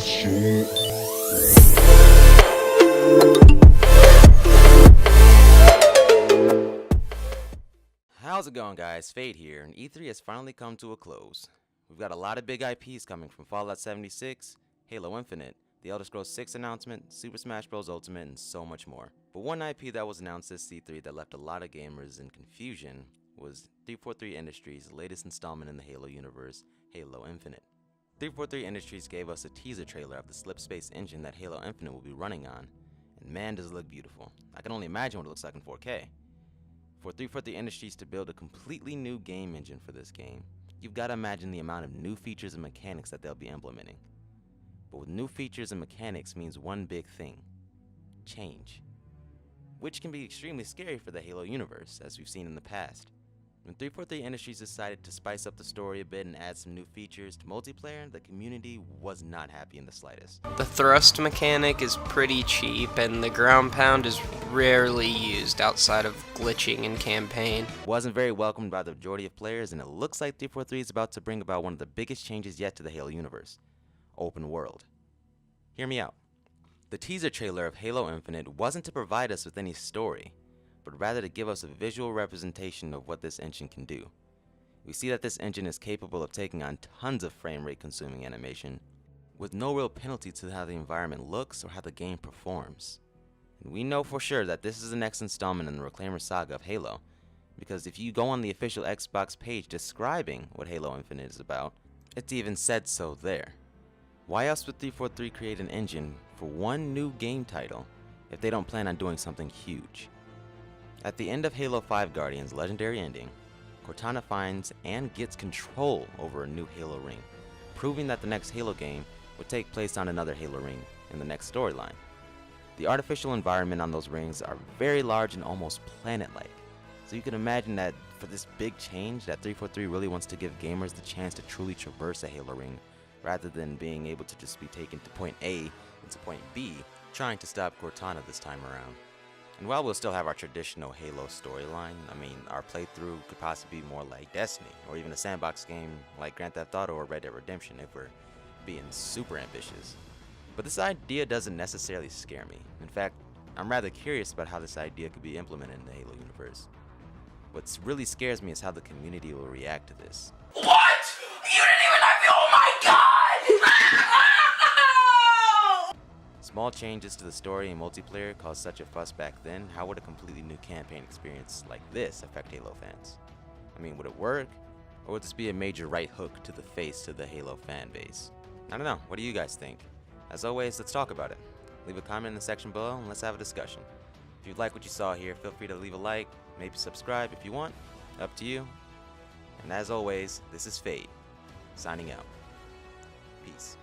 How's it going, guys? Fade here, and E3 has finally come to a close. We've got a lot of big IPs coming from Fallout 76, Halo Infinite, the Elder Scrolls 6 announcement, Super Smash Bros. Ultimate, and so much more. But one IP that was announced this E3 that left a lot of gamers in confusion was 343 Industries' latest installment in the Halo universe, Halo Infinite. 343 Industries gave us a teaser trailer of the slipspace engine that Halo Infinite will be running on, and man does it look beautiful. I can only imagine what it looks like in 4K. For 343 Industries to build a completely new game engine for this game, you've got to imagine the amount of new features and mechanics that they'll be implementing. But with new features and mechanics means one big thing: change. Which can be extremely scary for the Halo universe, as we've seen in the past. When 343 Industries decided to spice up the story a bit and add some new features to multiplayer, the community was not happy in the slightest. The thrust mechanic is pretty cheap, and the ground pound is rarely used outside of glitching in campaign. Wasn't very welcomed by the majority of players, and it looks like 343 is about to bring about one of the biggest changes yet to the Halo universe: open world. Hear me out. The teaser trailer of Halo Infinite wasn't to provide us with any story, but rather to give us a visual representation of what this engine can do. We see that this engine is capable of taking on tons of frame rate consuming animation, with no real penalty to how the environment looks or how the game performs. And we know for sure that this is the next installment in the Reclaimer saga of Halo, because if you go on the official Xbox page describing what Halo Infinite is about, it's even said so there. Why else would 343 create an engine for one new game title if they don't plan on doing something huge? At the end of Halo 5 Guardian's legendary ending, Cortana finds and gets control over a new Halo ring, proving that the next Halo game would take place on another Halo ring in the next storyline. The artificial environment on those rings are very large and almost planet-like, so you can imagine that for this big change that 343 really wants to give gamers the chance to truly traverse a Halo ring, rather than being able to just be taken to point A and to point B, trying to stop Cortana this time around. And while we'll still have our traditional Halo storyline, I mean, our playthrough could possibly be more like Destiny, or even a sandbox game like Grand Theft Auto or Red Dead Redemption if we're being super ambitious. But this idea doesn't necessarily scare me. In fact, I'm rather curious about how this idea could be implemented in the Halo universe. What really scares me is how the community will react to this. What? You didn't even let me, oh my god! Small changes to the story and multiplayer caused such a fuss back then. How would a completely new campaign experience like this affect Halo fans? I mean, would it work? Or would this be a major right hook to the face to the Halo fan base? I don't know. What do you guys think? As always, let's talk about it. Leave a comment in the section below and let's have a discussion. If you like what you saw here, feel free to leave a like, maybe subscribe if you want. Up to you. And as always, this is Fade, signing out. Peace.